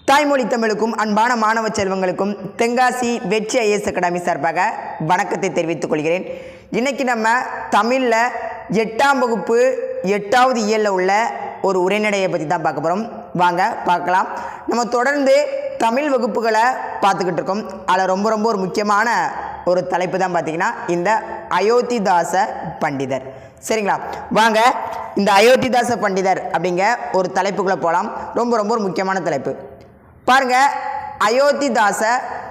தாய்மொழி தமிழுக்கும் அன்பான மாணவ செல்வங்களுக்கும் தென்காசி வெற்றி ஐஏஎஸ் அகாடமி சார்பாக வணக்கத்தை தெரிவித்துக் கொள்கிறேன். இன்றைக்கி நம்ம தமிழில் 8ஆம் வகுப்பு 8வது இயலில் உள்ள ஒரு உரைநடையை பற்றி தான் பார்க்க போகிறோம். வாங்க பார்க்கலாம். நம்ம தொடர்ந்து தமிழ் வகுப்புகளை பார்த்துக்கிட்டு இருக்கோம். அதில் ரொம்ப ஒரு முக்கியமான ஒரு தலைப்பு தான் பார்த்திங்கன்னா இந்த அயோத்திதாச பண்டிதர். சரிங்களா? வாங்க இந்த அயோத்திதாச பண்டிதர் அப்படிங்க ஒரு தலைப்புக்குள்ளே போகலாம். ரொம்ப ஒரு முக்கியமான தலைப்பு பாருங்க. அயோத்திதாச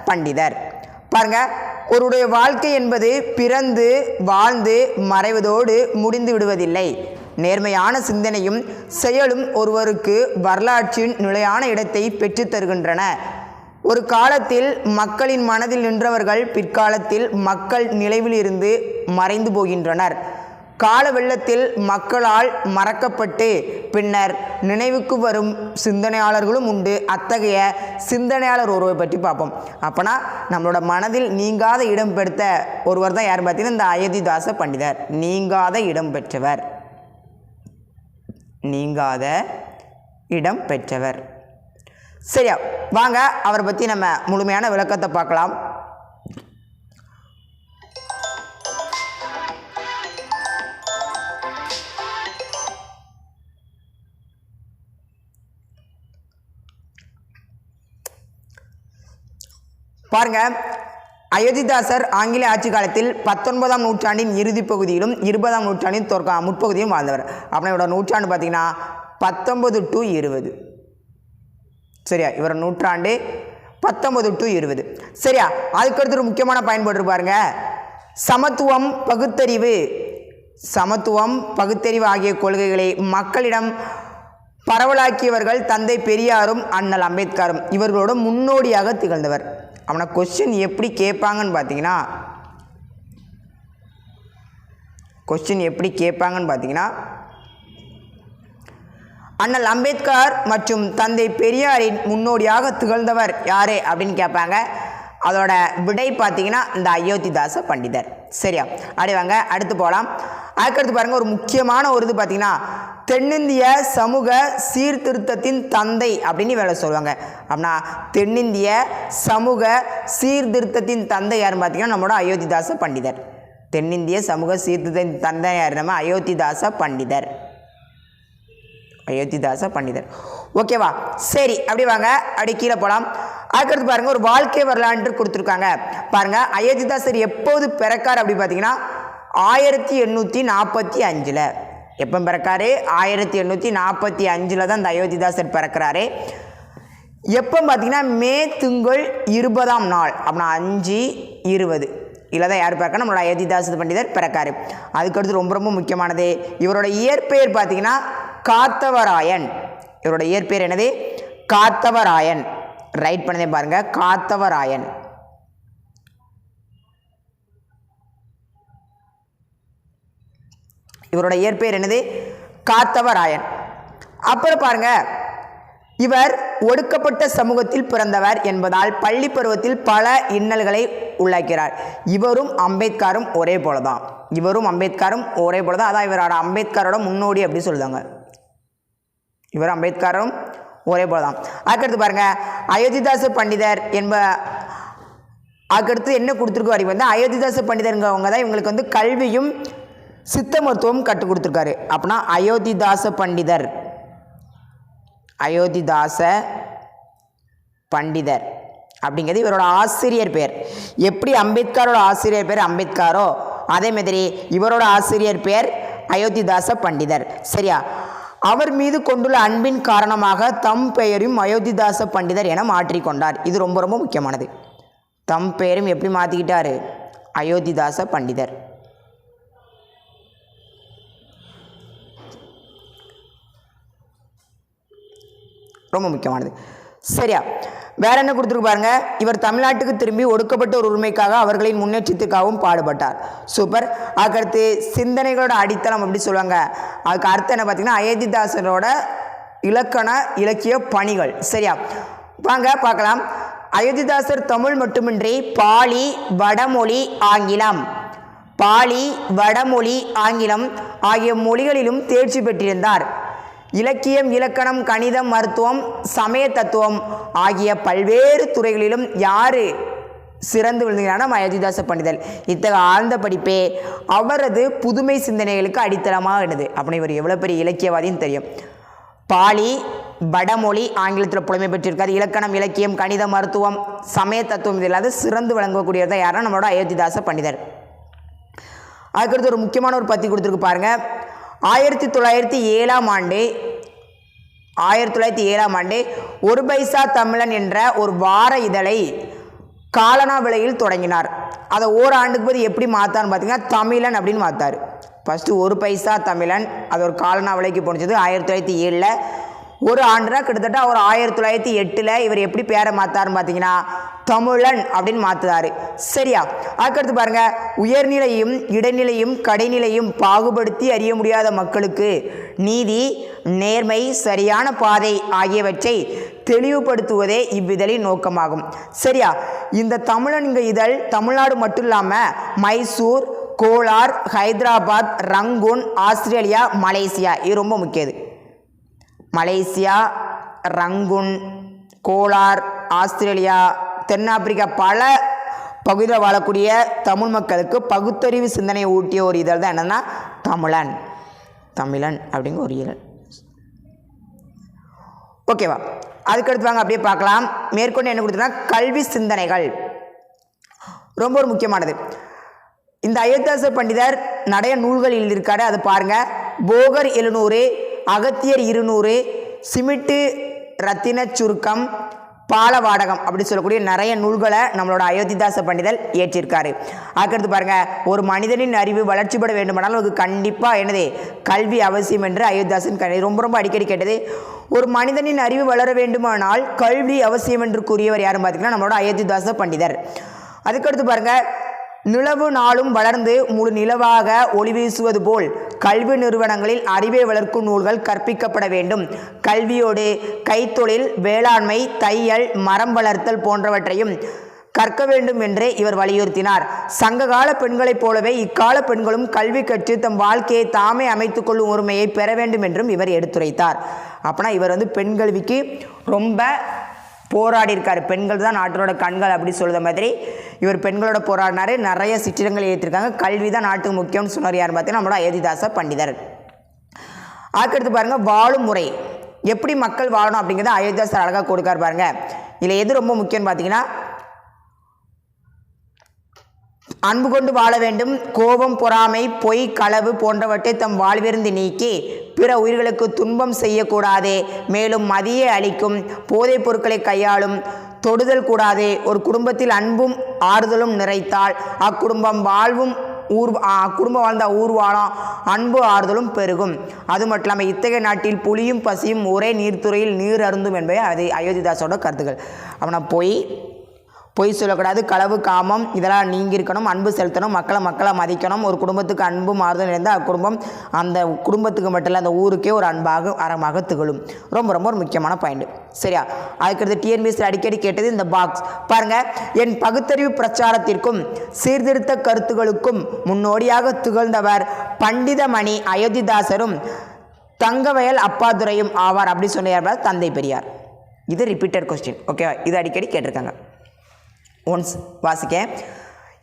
பண்டிதர் பாருங்க, ஒருடைய வாழ்க்கை என்பது பிறந்து வாழ்ந்து மறைவதோடு முடிந்து விடுவதில்லை. நேர்மையான சிந்தனையும் செயலும் ஒருவருக்கு வரலாற்றின் நிலையான இடத்தை பெற்றுத் தருகின்றன. ஒரு காலத்தில் மக்களின் மனதில் நின்றவர்கள் பிற்காலத்தில் மக்கள் நினைவில் இருந்து மறைந்து போகின்றனர். கால வெள்ளத்தில் மக்களால் மறக்கப்பட்டு பின்னர் நினைவுக்கு வரும் சிந்தனையாளர்களும் உண்டு. அத்தகைய சிந்தனையாளர் ஒருவரை பற்றி பார்ப்போம். அப்போனா நம்மளோட மனதில் நீங்காத இடம் பெற்ற ஒருவர் தான் யார் பார்த்தீங்கன்னா இந்த அயோத்திதாச பண்டிதர். நீங்காத இடம் பெற்றவர், நீங்காத இடம் பெற்றவர். சரியா? வாங்க அவரை பற்றி நம்ம முழுமையான விளக்கத்தை பார்க்கலாம். பாருங்க, அயோத்திதாசர் ஆங்கில ஆட்சி காலத்தில் 19ஆம் நூற்றாண்டின் இறுதி பகுதியிலும் 20ஆம் நூற்றாண்டின் முற்பகுதியிலும் வாழ்ந்தவர். அப்படியோட நூற்றாண்டு பார்த்தீங்கன்னா 19 to 20. சரியா? இவர நூற்றாண்டு 19 to 20. சரியா? அதுக்கடுத்து ஒரு முக்கியமான பயன்பாடு பாருங்க. சமத்துவம் பகுத்தறிவு, சமத்துவம் பகுத்தறிவு ஆகிய கொள்கைகளை மக்களிடம் பரவலாக்கியவர்கள் தந்தை பெரியாரும் அண்ணல் அம்பேத்கரும் இவர்களோட முன்னோடியாக திகழ்ந்தவர். அவனை கொஸ்டின் எப்படி கேட்பாங்கன்னு பார்த்தீங்கன்னா அண்ணல் அம்பேத்கர் மற்றும் தந்தை பெரியாரின் முன்னோடியாக திகழ்ந்தவர் யாரு அப்படின்னு கேட்பாங்க. அதோட விடை பார்த்தீங்கன்னா இந்த அயோத்திதாச பண்டிதர். சரியா? அப்படி வாங்க அடுத்து போகலாம். அதுக்கடுத்து பாருங்கள், ஒரு முக்கியமான ஒரு இது பார்த்தீங்கன்னா தென்னிந்திய சமூக சீர்திருத்தத்தின் தந்தை அப்படின்னு வேலை சொல்லுவாங்க. அப்படின்னா தென்னிந்திய சமூக சீர்திருத்தத்தின் தந்தை யாருன்னு பார்த்தீங்கன்னா நம்மளோட அயோத்திதாச பண்டிதர். தென்னிந்திய சமூக சீர்திருத்தத்தின் தந்தை யார்? நம்ம அயோத்திதாச பண்டிதர். அயோத்திதாச பண்டிதர். ஓகேவா? சரி, அப்படி வாங்க அப்படி கீழே போகலாம். அதுக்கடுத்து பாருங்கள், ஒரு வாழ்க்கை வரலாற்று கொடுத்துருக்காங்க. பாருங்கள், அயோத்திதாசர் எப்போது பிறக்கார் அப்படி பார்த்தீங்கன்னா 1845. எப்போ பிறக்காரு? 1845 தான் இந்த அயோத்திதாசர் பிறக்கிறாரு. எப்போ பார்த்தீங்கன்னா மே திங்கள் 20ஆம் நாள். அப்படின்னா 5/20 இல்லை தான் யார் பிறக்கா? நம்மளோட அயோத்திதாச பண்டிதர் பிறக்காரு. அதுக்கடுத்து ரொம்ப முக்கியமானது, இவரோட இயற்பெயர் பார்த்தீங்கன்னா காத்தவராயன். இவரோட இயற்பெயர் என்னது? காத்தவராயன். ரைட் பண்ணதே பாருங்க, காத்தவராயன். இவரோட இயற்பெயர் என்னது? காத்தவராயன். அப்புறம் பாருங்க, இவர் ஒடுக்கப்பட்ட சமூகத்தில் பிறந்தவர் என்பதால் பள்ளி பருவத்தில் பல இன்னல்களை உள்ளாக்கிறார். இவரும் அம்பேத்கரும் ஒரே போல தான். அதான் இவரோட அம்பேத்கரோட முன்னோடி அப்படி சொல்லுவாங்க. இவர் அம்பேத்கரும் ஒரே போல தான். அதுக்கடுத்து பாருங்க, அயோத்திதாச பண்டிதர் அதுக்கடுத்து என்ன கொடுத்துருக்கு வரி வந்து அயோத்திதாச பண்டிதர்ங்கிறவங்க தான் இவங்களுக்கு வந்து கல்வியும் சித்த மருத்துவம் கற்றுக் கொடுத்துருக்காரு. அப்படின்னா அயோத்திதாச பண்டிதர் அப்படிங்கிறது இவரோட ஆசிரியர் பேர். எப்படி அம்பேத்கரோட ஆசிரியர் பேர் அம்பேத்கரோ அதே மாதிரி இவரோட ஆசிரியர் பேர் அயோத்திதாச பண்டிதர். சரியா? அவர் மீது கொண்டுள்ள அன்பின் காரணமாக தம் பெயரும் அயோத்திதாச பண்டிதர் என மாற்றிக்கொண்டார். இது ரொம்ப முக்கியமானது. தம் பெயரும் எப்படி மாற்றிக்கிட்டாரு? அயோத்திதாச பண்டிதர். ரொம்ப முக்கியமானது. சரியா? வேற என்ன கொடுத்துருக்கு பாருங்க. இவர் தமிழ்நாட்டுக்கு திரும்பி ஒடுக்கப்பட்ட ஒரு உரிமைக்காக அவர்களின் முன்னேற்றத்திற்காகவும் பாடுபட்டார். சூப்பர். அதுக்கடுத்து சிந்தனைகளோட அடித்தளம் அப்படி சொல்லுவாங்க. அதுக்கு அர்த்தம் என்ன பார்த்தீங்கன்னா அயோத்திதாசரோட இலக்கிய பணிகள். சரியா? வாங்க பார்க்கலாம். அயோத்திதாசர் தமிழ் மட்டுமின்றி பாலி வடமொழி ஆங்கிலம் ஆகிய மொழிகளிலும் தேர்ச்சி பெற்றிருந்தார். இலக்கியம், இலக்கணம், கணிதம், மருத்துவம், சமய தத்துவம் ஆகிய பல்வேறு துறைகளிலும் யார் சிறந்து விளங்குகிறார்? நம்ம அயோத்திதாச பண்டிதர். இத்தகைய ஆழ்ந்த படிப்பே அவரது புதுமை சிந்தனைகளுக்கு அடித்தளமாக இருந்தது. அப்படி இவர் எவ்வளோ பெரிய இலக்கியவாதின்னு தெரியும். பாலி, வடமொழி, ஆங்கிலத்தில் புலமை பெற்றிருக்காரு. இலக்கணம், இலக்கியம், கணிதம், மருத்துவம், சமய தத்துவம் இது இல்லாத சிறந்து விளங்கக்கூடியது தான் யாருன்னா நம்மளோட அயோத்திதாச பண்டிதர். அதுக்கடுத்து ஒரு முக்கியமான ஒரு பத்தி கொடுத்துருக்கு பாருங்க. 1907ஆம் ஆண்டு ஒரு பைசா தமிழன் என்ற ஒரு வார இதழை காலனா விலையில் தொடங்கினார். அதை ஓராண்டுக்கு போது எப்படி மாற்றான்னு பார்த்தீங்கன்னா தமிழன் அப்படின்னு மாற்றார். ஃபஸ்ட்டு ஒரு பைசா தமிழன், அது ஒரு காலனா விலைக்கு போனிச்சது 1907. ஒரு ஆண்டுனா கிட்டத்தட்ட ஒரு 1908 இவர் எப்படி பேரை மாற்றாருன்னு பார்த்தீங்கன்னா தமிழன் அப்படின்னு மாற்றுறாரு. சரியா? அதுக்கடுத்து பாருங்க, உயர்நிலையும் இடைநிலையும் கடைநிலையும் பாகுபடுத்தி அறிய முடியாத மக்களுக்கு நீதி, நேர்மை, சரியான பாதை ஆகியவற்றை தெளிவுபடுத்துவதே இவ்விதழின் நோக்கமாகும். சரியா? இந்த தமிழன்க இதழ் தமிழ்நாடு மட்டும் இல்லாமல் Mysore, Kolar, Hyderabad, Rangoon, Australia, Malaysia, இது ரொம்ப முக்கியது. மலேசியா, ரங்கூன், கோலார், ஆஸ்திரேலியா, தென்னாப்பிரிக்கா பல பகுதியில் வாழக்கூடிய தமிழ் மக்களுக்கு பகுத்தறிவு சிந்தனையை ஊட்டிய ஒரு இதழ் தான் என்னென்னா தமிழன் அப்படிங்கிற ஒரு இதழ். ஓகேவா? அதுக்கடுத்து வாங்க அப்படியே பார்க்கலாம். மேற்கொண்டு என்ன கொடுத்துருன்னா கல்வி சிந்தனைகள் ரொம்ப ஒரு முக்கியமானது. இந்த அயோத்திதாச பண்டிதர் நிறைய நூல்கள் எழுதியிருக்காரு. அது பாருங்க. போகர் 700, அகத்தியர் 200, சிமிட்டு ரத்தின சுருக்கம், பாலவாடகம் அப்படி சொல்லக்கூடிய நிறைய நூல்களை நம்மளோட அயோத்திதாச பண்டிதர் ஏற்றிருக்காரு. அதுக்கடுத்து பாருங்க, ஒரு மனிதனின் அறிவு வளர்ச்சி பெற வேண்டுமானால் அதுக்கு கண்டிப்பாக என்னது கல்வி அவசியம் என்று அயோத்திதாசன் ரொம்ப அடிக்கடி கேட்டது. ஒரு மனிதனின் அறிவு வளர வேண்டுமானால் கல்வி அவசியம் என்று கூறியவர் யாரும் பார்த்தீங்கன்னா நம்மளோட அயோத்திதாச பண்டிதர். அதுக்கடுத்து பாருங்க, நிலவு நாளும் வளர்ந்து முழு நிலவாக ஒளி வீசுவது போல் கல்வி நிறுவனங்களில் அறிவை வளர்க்கும் நூல்கள் கற்பிக்கப்பட வேண்டும். கல்வியோடு கைத்தொழில், வேளாண்மை, தையல், மரம் வளர்த்தல் போன்றவற்றையும் கற்க வேண்டும் என்று இவர் வலியுறுத்தினார். சங்ககால பெண்களைப் போலவே இக்கால பெண்களும் கல்வி கற்று தம் வாழ்க்கையை தாமே அமைத்துக் கொள்ளும் உரிமையை பெற வேண்டும் என்றும் இவர் எடுத்துரைத்தார். அப்படின்னா இவர் பெண் கல்விக்கு ரொம்ப போராடி இருக்கார். பெண்கள் தான் நாட்டோட கண்கள் அப்படி சொல்லுற மாதிரி இவர் பெண்களோட போராடினாரு. நிறைய சிற்றிடங்கள் ஏற்றிருக்காங்க. கல்வி தான் நாட்டுக்கு முக்கியம்னு சொன்னார். யார் பார்த்தீங்கன்னா நம்மளோட அயோத்திதாச பண்டிதர். அதுக்கடுத்து பாருங்க, வாழும் முறை எப்படி மக்கள் வாழணும் அப்படிங்கிறத அயோத்திதாசர் அழகாக கொடுக்கார் பாருங்க. இதில் எது ரொம்ப முக்கியம்னு பார்த்தீங்கன்னா அன்பு கொண்டு வாழ வேண்டும். கோபம், பொறாமை, பொய், களவு போன்றவற்றை தம் வாழ்விருந்து நீக்கி பிற உயிர்களுக்கு துன்பம் செய்யக்கூடாது. மேலும் மதியை அளிக்கும் போதைப் பொருட்களை கையாளும் தொடுதல் கூடாது. ஒரு குடும்பத்தில் அன்பும் ஆறுதலும் நிறைத்தால் அக்குடும்பம் வாழ்ந்த ஊர் வாழும், அன்பு ஆறுதலும் பெருகும். அது மட்டும் இல்லாமல் இத்தகைய நாட்டில் புலியும் பசியும் ஒரே நீர்த்துறையில் நீர் அருந்தும் என்பது அது அயோத்திதாசோட கருத்துக்கள். அவனை பொய் சொல்லக்கூடாது, களவு, காமம் இதெல்லாம் நீங்கியிருக்கணும், அன்பு செலுத்தணும், மக்களை மதிக்கணும். ஒரு குடும்பத்துக்கு அன்பும் ஆறுதல் இருந்தால் அக்குடும்பம் அந்த குடும்பத்துக்கு மட்டும் இல்லை அந்த ஊருக்கே ஒரு அறமாக திகழும். ரொம்ப ஒரு முக்கியமான பாயிண்ட். சரியா? அதுக்கடுத்து டிஎன்பிஎஸ்சி அடிக்கடி கேட்டது இந்த பாக்ஸ் பாருங்க. என் பகுத்தறிவு பிரச்சாரத்திற்கும் சீர்திருத்த கருத்துக்களுக்கும் முன்னோடியாக திகழ்ந்தவர் பண்டிதமணி அயோத்திதாசரும் தங்கவயல் அப்பாதுரையும் ஆவார் அப்படி சொன்னார் தந்தை பெரியார். இது ரிப்பீட்டட் கொஸ்டின். ஓகேவா? இது அடிக்கடி கேட்டிருக்காங்க. ஒன்ஸ் வாசிக்க.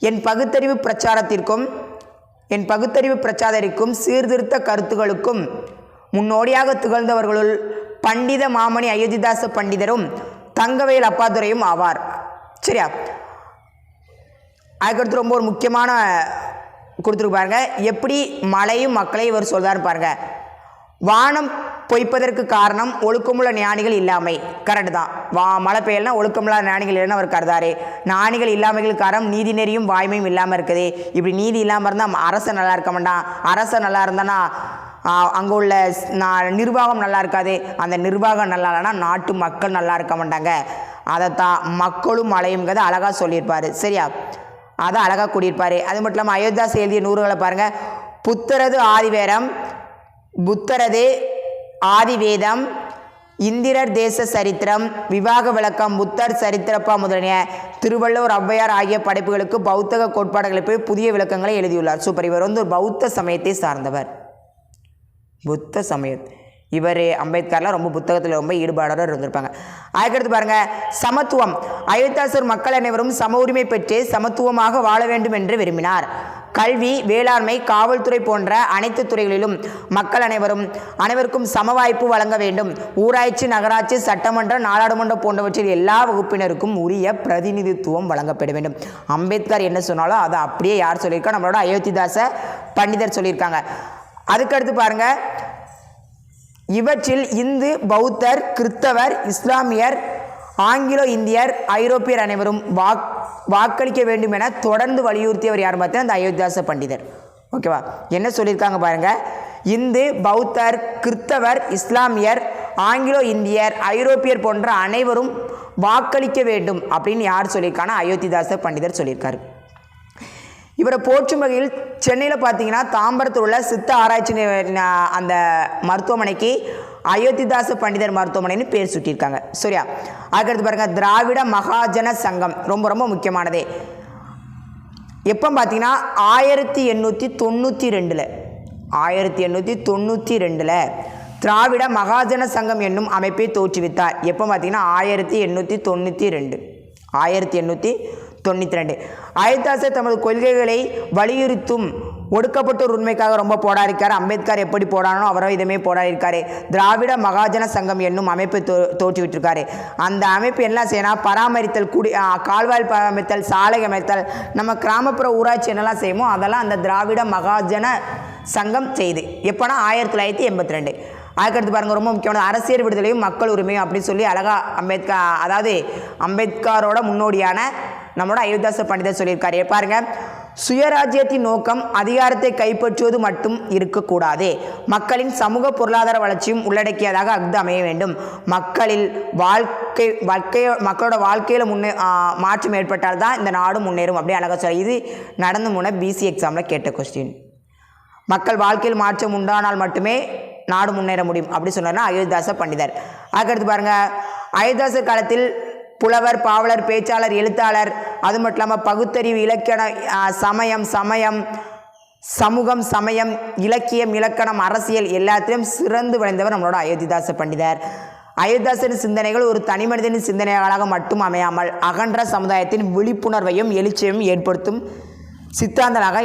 என் பகுத்தறிவு பிரச்சாரத்திற்கும் சீர்திருத்த கருத்துக்களுக்கும் முன்னோடியாக திகழ்ந்தவர்களுள் பண்டித மாமணி அயோத்திதாச பண்டிதரும் தங்கவேல் அப்பாதுரையும் ஆவார். சரியா? அதுக்கடுத்து ரொம்ப ஒரு முக்கியமான கொடுத்துருக்கு பாருங்க. எப்படி மலையும் மக்களையும் இவர் சொல்றாரு பாருங்க. வானம் பொய்ப்பதற்கு காரணம் ஒழுக்கமுள்ள ஞானிகள் இல்லாமை. கரெக்டு தான். மழை பெய்யலாம் ஒழுக்கமுள்ள ஞானிகள் இல்லைன்னு அவர் கருதாரு. ஞானிகள் இல்லாமைகள் காரணம் நீதி நெறியும் வாய்மையும் இல்லாமல் இருக்குது. இப்படி நீதி இல்லாமல் இருந்தால் அரசன் நல்லா இருக்க மாட்டான். அரசன் நல்லா இருந்தானா அங்கே உள்ள நிர்வாகம் நல்லா இருக்காது. அந்த நிர்வாகம் நல்லா இல்லைன்னா நாட்டு மக்கள் நல்லா இருக்க மாட்டாங்க. அதைத்தான் மக்களும் மழையும்ங்கிறத அழகாக சொல்லியிருப்பார். சரியா? அதை அழகாக கூடியிருப்பார். அது மட்டும் இல்லாமல் அயோத்திதாஸ் எழுதிய நூறுகளை பாருங்கள். புத்தரது ஆதிவேதம், இந்திரர் தேச சரித்திரம், விவாக விளக்கம், புத்தர் சரித்திரப்பா முதலிய திருவள்ளுவர், ஔவையார் ஆகிய படைப்புகளுக்கு பௌத்த கோட்பாடுகளை புதிய விளக்கங்களை எழுதியுள்ளார். சூப்பர். இவர் ஒரு பௌத்த சமயத்தை சார்ந்தவர். புத்த சமயம் இவர் அம்பேத்கர்லாம் ரொம்ப புத்தகத்தில் ரொம்ப ஈடுபாடோடு இருந்திருப்பாங்க. அதுக்கடுத்து பாருங்கள், சமத்துவம். அயோத்திதாசர் மக்கள் அனைவரும் சம உரிமை பெற்று சமத்துவமாக வாழ வேண்டும் என்று விரும்பினார். கல்வி, வேளாண்மை, காவல்துறை போன்ற அனைத்து துறைகளிலும் மக்கள் அனைவருக்கும் சம வாய்ப்பு வழங்க வேண்டும். ஊராட்சி, நகராட்சி, சட்டமன்றம், நாடாளுமன்றம் போன்றவற்றில் எல்லா வகுப்பினருக்கும் உரிய பிரதிநிதித்துவம் வழங்கப்பட வேண்டும். அம்பேத்கர் என்ன சொன்னாலும் அதை அப்படியே யார் சொல்லியிருக்கா? நம்மளோட அயோத்திதாச பண்டிதர் சொல்லியிருக்காங்க. அதுக்கடுத்து பாருங்கள், இவற்றில் இந்து, பௌத்தர், கிறிஸ்தவர், இஸ்லாமியர், ஆங்கிலோ இந்தியர், ஐரோப்பியர் அனைவரும் வாக்களிக்க வேண்டும் என தொடர்ந்து வலியுறுத்தியவர் யார் பார்த்தீங்கன்னா அந்த அயோத்திதாச பண்டிதர். ஓகேவா? என்ன சொல்லியிருக்காங்க பாருங்கள், இந்து, பௌத்தர், கிறிஸ்தவர், இஸ்லாமியர், ஆங்கிலோ இந்தியர், ஐரோப்பியர் போன்ற அனைவரும் வாக்களிக்க வேண்டும் அப்படின்னு யார் சொல்லியிருக்காங்கன்னா அயோத்திதாச பண்டிதர் சொல்லியிருக்காரு. இவரை போற்றும் வகையில் சென்னையில் பார்த்தீங்கன்னா தாம்பரத்தில் உள்ள சித்த ஆராய்ச்சி அந்த மருத்துவமனைக்கு அயோத்திதாச பண்டிதர் மருத்துவமனைன்னு பேர் சுட்டியிருக்காங்க. சரியா? அதுக்கடுத்து பாருங்கள், திராவிட மகாஜன சங்கம் ரொம்ப ரொம்ப முக்கியமானதே. எப்போ பார்த்தீங்கன்னா 1892 திராவிட மகாஜன சங்கம் என்னும் அமைப்பை தோற்றுவித்தார். எப்போ பார்த்தீங்கன்னா 1892 அயோத்திதாசர் தமது கொள்கைகளை வலியுறுத்தும் ஒடுக்கப்பட்டோர் உரிமைக்காக ரொம்ப போராடிருக்காரு. அம்பேத்கர் எப்படி போராடனோ அவரோ இதுமே போராடிருக்காரு. திராவிட மகாஜன சங்கம் என்னும் அமைப்பை தோற்றுவிட்டிருக்காரு. அந்த அமைப்பு என்ன செய்யணும்? பராமரித்தல், கால்வாய் பராமரித்தல், சாலை அமைத்தல், நம்ம கிராமப்புற ஊராட்சி என்னெல்லாம் செய்யுமோ அதெல்லாம் அந்த திராவிட மகாஜன சங்கம் செய்து. எப்போனா 1982. அதுக்கடுத்து பாருங்கள், ரொம்ப முக்கியமான அரசியல் விடுதலையும் மக்கள் உரிமையும் அப்படின்னு சொல்லி அழகா அம்பேத்கரோட முன்னோடியான நம்மளோட அயோத்திதாச பண்டிதர் சொல்லியிருக்காரு. பாருங்க, சுயராஜ்யத்தின் நோக்கம் அதிகாரத்தை கைப்பற்றுவது மட்டும் இருக்கக்கூடாது. மக்களின் சமூக பொருளாதார வளர்ச்சியும் உள்ளடக்கியதாக அஃது அமைய வேண்டும். மக்களோட வாழ்க்கையில் மாற்றம் ஏற்பட்டால் தான் இந்த நாடு முன்னேறும் அப்படி அழகாக சொல்ல. இது நடந்து முன்ன பிசி எக்ஸாமில் கேட்ட கொஸ்டின். மக்கள் வாழ்க்கையில் மாற்றம் உண்டானால் மட்டுமே நாடு முன்னேற முடியும் அப்படி சொன்னார்னா அயோத்திதாச பண்டிதர். அதுக்கடுத்து பாருங்கள், அயோத்திதாசர் காலத்தில் புலவர், பாவலர், பேச்சாளர், எழுத்தாளர், அது மட்டும் இல்லாமல் பகுத்தறிவு, இலக்கணம், சமயம், இலக்கியம், இலக்கணம், அரசியல் எல்லாத்திலும் சிறந்து விளைந்தவர் நம்மளோட அயோத்திதாச பண்டிதர். அயோத்திதாசரின் சிந்தனைகள் ஒரு தனி மனிதனின் சிந்தனைகளாக மட்டும் அமையாமல் அகன்ற சமுதாயத்தின் விழிப்புணர்வையும் எழுச்சியையும் ஏற்படுத்தும் சித்தாந்தனாக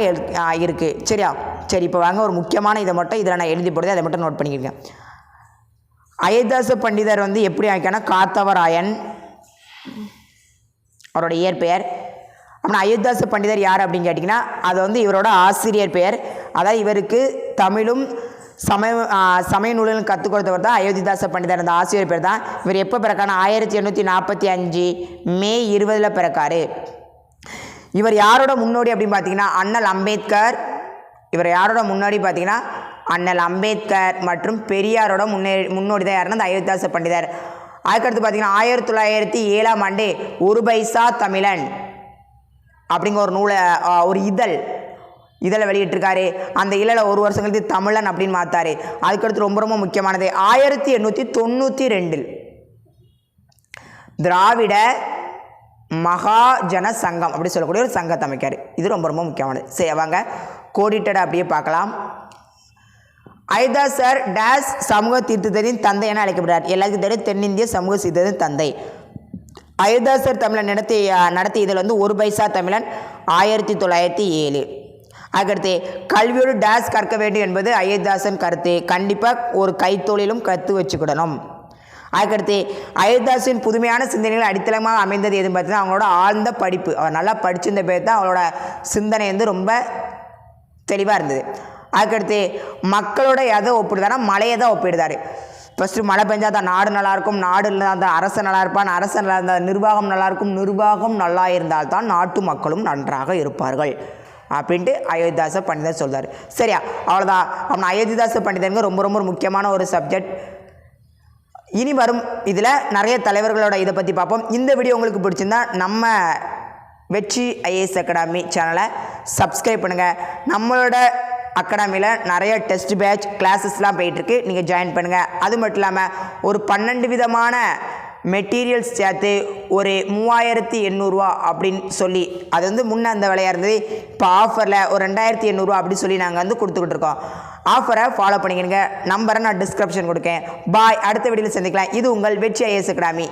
இருக்குது. சரியா? சரி, இப்போ வாங்க ஒரு முக்கியமான இதை மட்டும் இதில் நான் எழுதி போடுறது, அதை மட்டும் நோட் பண்ணிக்கிறேன். அயோத்திதாச பண்டிதர் எப்படி ஆகிக்கான காத்தவராயன் அவரோட இயற்பெயர். அப்படின்னா அயோத்திதாச பண்டிதர் யார் அப்படின்னு கேட்டிங்கன்னா அது இவரோட ஆசிரியர் பெயர். அதாவது இவருக்கு தமிழும் சமய நூல்களும் கற்றுக் கொடுத்தவர் தான் அயோத்திதாச பண்டிதர். அந்த ஆசிரியர் பேர் தான். இவர் எப்போ பிறக்கான 1845 மே 20 பிறக்காரு. இவர் யாரோட முன்னோடி அப்படின்னு பார்த்தீங்கன்னா அண்ணல் அம்பேத்கர். இவர் யாரோட முன்னாடி பார்த்தீங்கன்னா அண்ணல் அம்பேத்கர் மற்றும் பெரியாரோட முன்னோடி தான் யாருன்னா அந்த அயோத்திதாச பண்டிதர். அதுக்கடுத்து பார்த்தீங்கன்னா 1907 ஒரு பைசா தமிழன் அப்படிங்கிற ஒரு ஒரு இதழை வெளியிட்டிருக்காரு. அந்த இதழை ஒரு வருஷம் கழித்து தமிழன் அப்படின்னு மாற்றாரு. அதுக்கடுத்து ரொம்ப ரொம்ப முக்கியமானது 1892 திராவிட மகாஜன சங்கம் அப்படி சொல்லக்கூடிய ஒரு சங்கத்தை அமைக்காரு. இது ரொம்ப ரொம்ப முக்கியமானது. சரி, வாங்க கோடிட்டடை அப்படியே பார்க்கலாம். அயோத்திதாசர் டேஸ் சமூக சீர்திருத்தத்தின் தந்தை என அழைக்கப்படுறார். எல்லாருக்கும் தெரியும், தென்னிந்திய சமூக சீர்திருத்தத்தின் தந்தை. அயோத்திதாசர் தமிழன் நடத்திய இதில் ஒரு பைசா தமிழன் 1907. அதுக்கடுத்து கல்வியோடு டேஸ் கற்க வேண்டும் என்பது அயோத்திதாசன் கருத்து. கண்டிப்பாக ஒரு கைத்தொழிலும் கற்று வச்சுக்கிடணும். அதுக்கடுத்து அயோத்திதாசன் புதுமையான சிந்தனைகள் அடித்தளமாக அமைந்தது எதுன்னு பார்த்தீங்கன்னா அவங்களோட ஆழ்ந்த படிப்பு. அவர் நல்லா படிச்சிருந்த பேர் தான் அவங்களோட சிந்தனை ரொம்ப தெளிவாக இருந்தது. அதுக்கடுத்து மக்களோட எதை ஒப்பிடுதானா மழையை தான் ஒப்பிடுதார். ஃபஸ்ட்டு மழை பெஞ்சால் தான் நாடு நல்லாயிருக்கும், நாடு இருந்தால் தான் அரசன் நல்லா இருப்பான், அரசன் நல்லா இருந்தால் நிர்வாகம் நல்லாயிருக்கும், நிர்வாகம் நல்லா இருந்தால் தான் நாட்டு மக்களும் நன்றாக இருப்பார்கள் அப்படின்ட்டு அயோத்திதாச பண்டிதர் சொல்கிறார். சரியா? அவ்வளோதான். அவன் அயோத்திதாச பண்டிதருங்க ரொம்ப ரொம்ப முக்கியமான ஒரு சப்ஜெக்ட். இனி வரும் இதில் நிறைய தலைவர்களோட இதை பற்றி பார்ப்போம். இந்த வீடியோ உங்களுக்கு பிடிச்சிருந்தா நம்ம வெற்றி ஐஏஎஸ் அகாடமி சேனலை சப்ஸ்கிரைப் பண்ணுங்கள். நம்மளோட அகாடமியில் நிறைய டெஸ்ட் பேட்ச் கிளாஸஸ்லாம் போயிட்டுருக்கு, நீங்கள் ஜாயின் பண்ணுங்கள். அது மட்டும் இல்லாமல் ஒரு 12 விதமான மெட்டீரியல்ஸ் சேர்த்து ஒரு 3800 அப்படின்னு சொல்லி அது முன்னே அந்த விலையாக இருந்தது. இப்போ ஆஃபரில் ஒரு 2800 அப்படி சொல்லி நாங்கள் கொடுத்துக்கிட்டு இருக்கோம். ஆஃபரை ஃபாலோ பண்ணிக்கணுங்க. நம்பரை நான் டிஸ்கிரிப்ஷன் கொடுக்கேன். பாய். அடுத்த வீடியோவில் சந்திக்கலாம். இது உங்கள் வெற்றி ஐஏஎஸ் அகாடமி.